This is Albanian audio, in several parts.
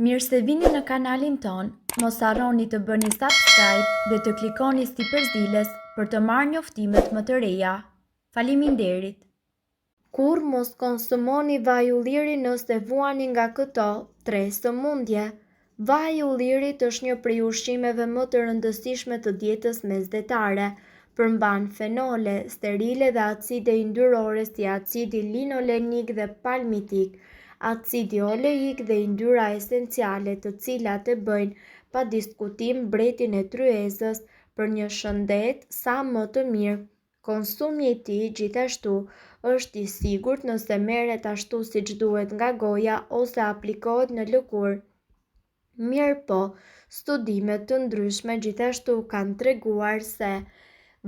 Mirë se vini në kanalin ton, mos harroni të bëni subscribe dhe të klikoni si përzdiles për të marrë njoftimet më të reja. Faleminderit! Kur mos konsumoni vaj ulliri nëse vuani nga këto 3 sëmundje. Vaji i ullirit është një prej ushqimeve më të rëndësishme të dietës mesdhetare. Përmban fenole, sterile dhe acide yndyrore si acidi linolenik dhe palmitik, acidi oleik dhe yndyra esenciale, të cilat e bëjnë pa diskutim mbretin e tryezës për një shëndet sa më të mirë. Konsumi i tij gjithashtu është i sigurt nëse merret ashtu siç duhet nga goja ose aplikohet në lëkurë. Mirëpo, studime të ndryshme gjithashtu kanë treguar se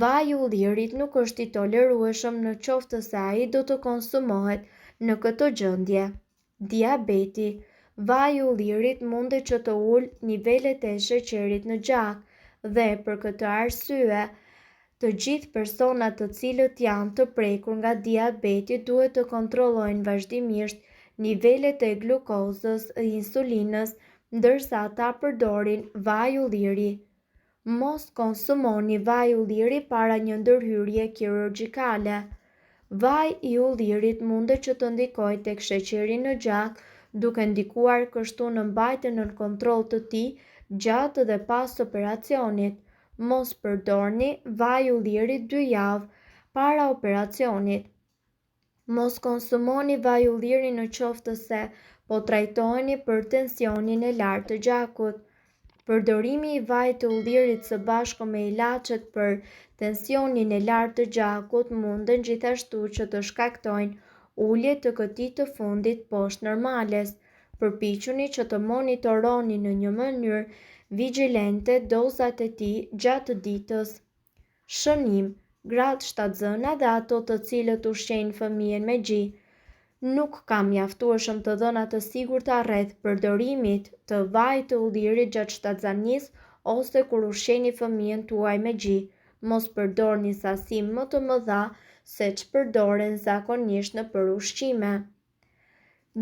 vaji i ullirit nuk është i tolerueshëm në qoftë se ai do të konsumohet në këtë gjendje. Diabeti. Vaji i ullirit mundet që të ulë nivelet e sheqerit në gjak dhe për këtë arsye të gjithë personat të cilët janë të prekur nga diabeti duhet të kontrollojnë vazhdimisht nivelet e glukozës dhe insulinës ndërsa ata përdorin vaj ulliri. Mos konsumoni vaj ulliri para një ndërhyrje kirurgjikale. Vaji i ullirit mundet që të ndikojë tek sheqeri në gjak, duke ndikuar kështu në mbajtjen në kontroll të tij gjatë dhe pas operacionit. Mos përdorni vaj ulliri 2 javë para operacionit. Mos konsumoni vaj ulliri në qoftë se po trajtoheni për tensionin e lartë të gjakut. Përdorimi i vajit të ullirit së bashku me ilaçet për tensionin e lartë të gjakut munden gjithashtu që të shkaktojnë ulje të këtij të fundit poshtë normales. Përpiquni që të monitoroni në një mënyrë vigjilente dozat e tij gjatë ditës. Shënim. Gratë shtatzëna dhe ato të cilët ushqejnë fëmijën me gjy. Nuk ka mjaftueshëm të dhëna të sigurta rreth përdorimit të vajit të ullirit gjatë shtatzanisë ose kur ushqeni fëmijën tuaj me gjy. Mos përdorni sasi më të mëdha se ç'përdoren zakonisht nëpër ushqime.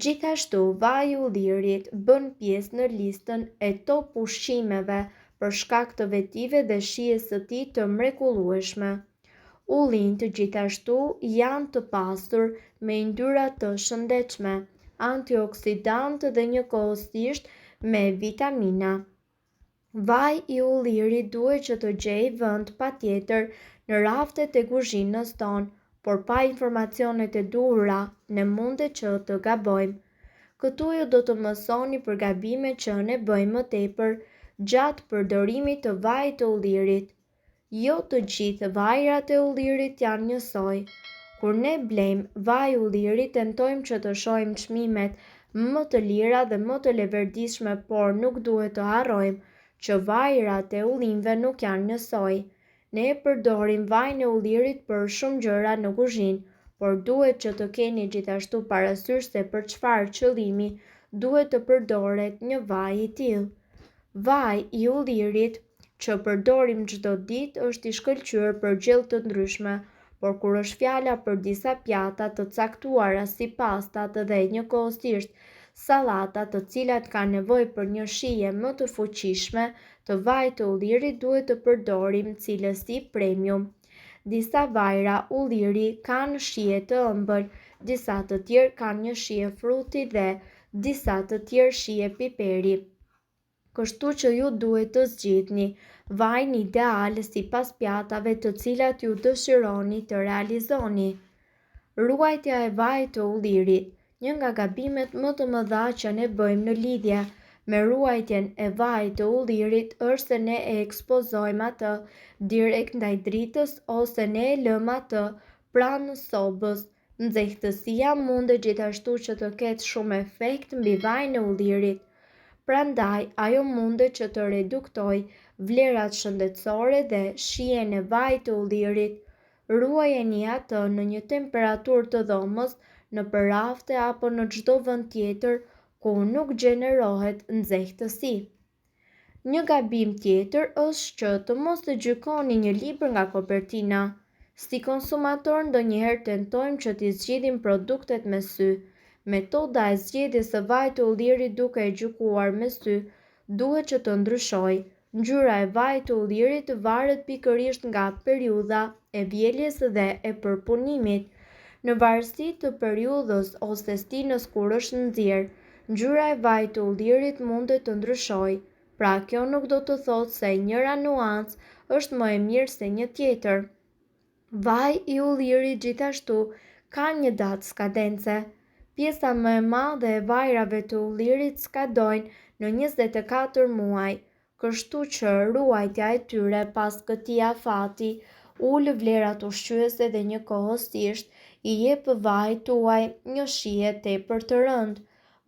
Gjithashtu, vaji i ullirit bën pjesë në listën e top ushqimeve për shkak të vetive dhe shijes së tij të mrekullueshme. Ullinjt gjithashtu janë të pasur me yndyra të shëndetshme, antioksidantë dhe njëkohësisht me vitamina. Vaji i ullirit duhet që të gjejë vend patjetër në raftet e kuzhinës tonë, por pa informacionet e duhura ne mundet që të gabojmë. Këtu ju do të mësoni për gabimet që ne bëjmë më tepër gjatë përdorimit të vajit të ullirit. Jo të gjithë vajrat e ullirit janë njësoj. Kur ne blejmë vaj ulliri tentojmë që të shohim çmimet më të lira dhe më të leverdishme, por nuk duhet të harrojmë që vajrat e ullinjve nuk janë njësoj. Ne përdorim vajin e ullirit për shumë gjëra në kuzhinë, por duhet që të keni gjithashtu parasysh se për çfarë qëllimi duhet të përdoret një vaj i tillë. Vaji i ullirit që përdorim çdo ditë është i shkëlqyer për gjellë të ndryshme, por kur është fjala për disa pjata të caktuara si pastat dhe njëkohësisht sallatat të cilat kanë nevojë për një shije më të fuqishme të vajit të ullirit duhet të përdorim cilësi premium. Disa vajra ulliri kanë shije të ëmbël, disa të tjerë kanë një shije fruti dhe disa të tjerë shije piperi. Kështu që ju duhet të zgjidhni vajin ideal sipas pjatave të cilat ju dëshironi të realizoni. Ruajtja e vajit të ullirit. Një nga gabimet më të mëdha që ne bëjmë në lidhje me ruajtjen e vajit të ullirit është se ne e ekspozojmë atë direkt ndaj dritës ose ne e lëmë atë pranë sobës. Nxehtësia mundet gjithashtu që të ketë shumë efekt mbi vajin e ullirit. Prandaj, ajo mundet që të reduktojë vlerat shëndetësore dhe shijen e vajit të ullirit. Ruajeni atë në një temperaturë të dhomës, nëpër rafte apo në çdo vend tjetër ku nuk gjenerohet nxehtësi. Një gabim tjetër është që të mos e gjykoni një libër nga kopertina. Si konsumator ndonjëherë tentojmë që t'i zgjidhim produktet me sy. Metoda e zgjedhjes së vajit të ullirit duke e gjykuar me sy duhet që të ndryshojë. Ngjyra e vajit të ullirit varet pikërisht nga periudha e vjeljes dhe e përpunimit. Në varësi të periudhës ose stinës kur është nxjerrë, ngjyra e vajit të ullirit mundet të ndryshojë. Pra kjo nuk do të thotë se njëra nuancë është më e mirë se një tjetër. Vaji i ullirit gjithashtu ka një datë skadence. Pjesa më e madhe e vajrave të ullirit skadojnë në 24 muaj, kështu që ruajtja e tyre pas këtij afati ul vlerat ushqyese dhe njëkohësisht i jep vajit tuaj një shije tepër të rëndë.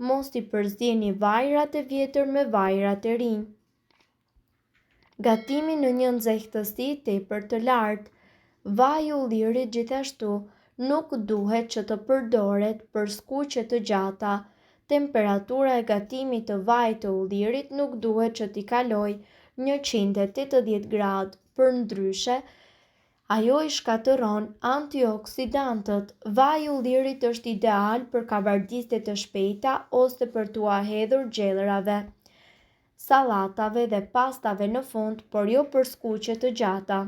Mos i përzieni vajrat e vjetër me vajrat e rinj. Gatimi në një nxehtësi tepër të lartë. Vaji i ullirit gjithashtu nuk duhet që të përdoret për skuqje të gjata. Temperatura e gatimit të vajit të ullirit nuk duhet që t'i kalojë 180 gradë, përndryshe ajo i shkatëron antioksidantët. Vaji i ullirit është ideal për kavardisjet të shpejta ose për t'ua hedhur gjellërave, sallatave dhe pastave në fund, por jo për skuqje të gjata.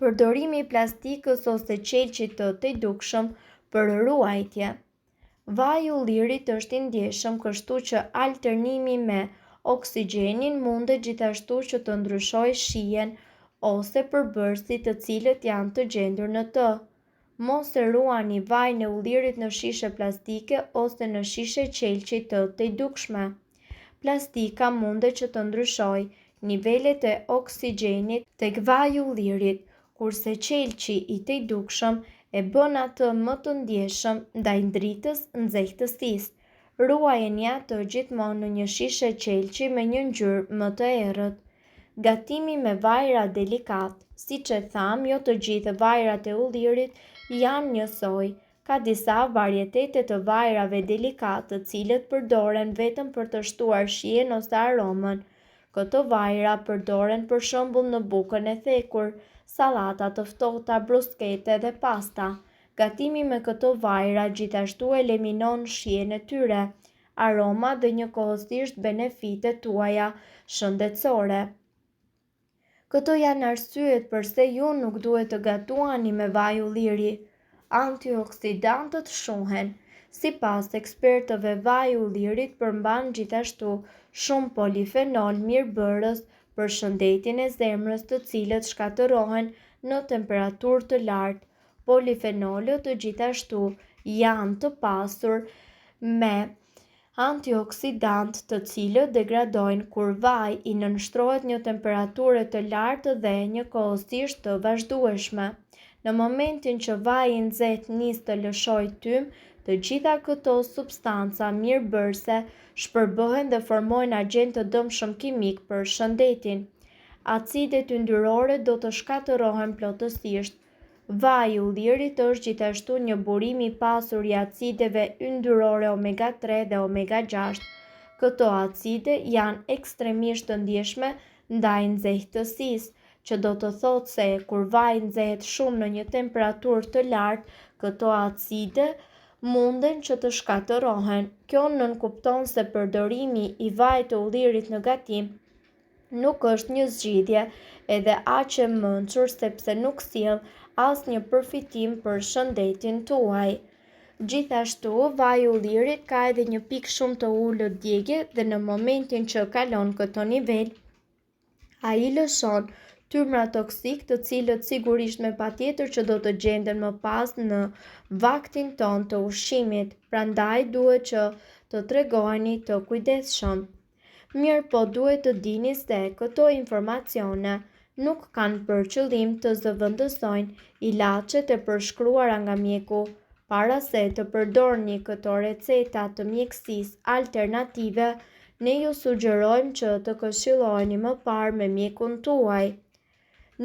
Përdorimi i plastikës ose qelçit të tedukshëm për ruajtje. Vaji i ullirit është i ndjeshëm, kështu që alternimi me oksigjenin mundet gjithashtu që të ndryshojë shijen ose përbërësit të cilët janë të gjendur në të. Mos e ruani vajin e ullirit në shishe plastike ose në shishe qelçi të tedukshme. Plastika mundet që të ndryshojë nivelet e oksigjenit tek vaji i ullirit, kurse qelçi i tedukshëm e bën atë më të ndjeshëm ndaj dritës nxehtësisë. Ruajeni atë gjithmonë në një shishe qelçi me një ngjyrë më të errët. Gatimi me vajra delikat. Siç e tham, jo të gjithë vajrat e ullirit janë njësoj. Ka disa varietete të vajrave delikat, të cilët përdoren vetëm për të shtuar shijen ose aromën. Këto vajra përdoren për shembull në bukën e thekur, sallata të ftohta, bruskete dhe pasta. Gatimi me këto vajra gjithashtu eliminon shijen e tyre, aroma dhe njëkohësisht benefitet tuaja shëndetësore. Këto janë arsyet pse ju nuk duhet të gatuani me vaj ulliri. Antioksidantët shuhen. Sipas ekspertëve, vaji i ullirit përmban gjithashtu shumë polifenol mirëbërës për shëndetin e zemrës, të cilët shkatërohen në temperaturë të lartë. Polifenolët gjithashtu janë të pasur me antioksidantë, të cilët degradojnë kur vaji i nënshtrohet në temperaturë të lartë dhe njëkohësisht të vazhdueshme. Në momentin që vaji i nxehtë nis të lëshojë tym, të gjitha këto substanca mirëbërëse shpërbëhen dhe formojnë agent të dëmshëm kimik për shëndetin. Acidet yndyrore do të shkatërohen plotësisht. Vaji i ullirit është gjithashtu një burim i pasur i acideve yndyrore omega 3 dhe omega 6. Këto acide janë ekstremisht të ndjeshme ndaj nxehtësisë, që do të thotë se kur vaji nxehet shumë në një temperaturë të lartë, këto acide munden që të shkatërohen. Kjo nënkupton se përdorimi i vajit të ullirit në gatim nuk është një zgjidhje edhe aq e mençur, sepse nuk sjell asnjë përfitim për shëndetin tuaj. Gjithashtu, vaji i ullirit ka edhe një pikë shumë të ulët djegje dhe në momentin që kalon këto nivel, ai lëshon tymra toksik, të cilët sigurisht me patjetër që do të gjenden më pas në vaktin ton të ushqimit, prandaj duhet që të tregoheni të kujdesshëm. Mirë po duhet të dini se këto informacione nuk kanë për qëllim të zëvendësojnë ilaçet e përshkruara nga mjeku. Para se të përdorni këto receta të mjekësisë alternative, ne ju sugjerojmë që të këshilloheni më parë me mjekun tuaj.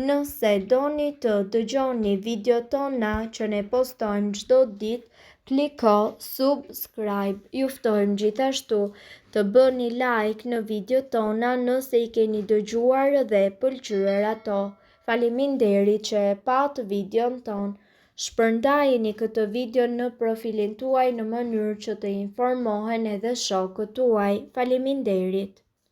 Nëse doni të dëgjoni videot tona që ne postojmë çdo ditë, kliko subscribe. Ju ftojmë gjithashtu të bëni like në videot tona nëse i keni dëgjuar dhe pëlqyer ato. Faleminderit që e pat videon ton. Shpërndajeni këtë video në profilin tuaj në mënyrë që të informohen edhe shokët tuaj. Faleminderit!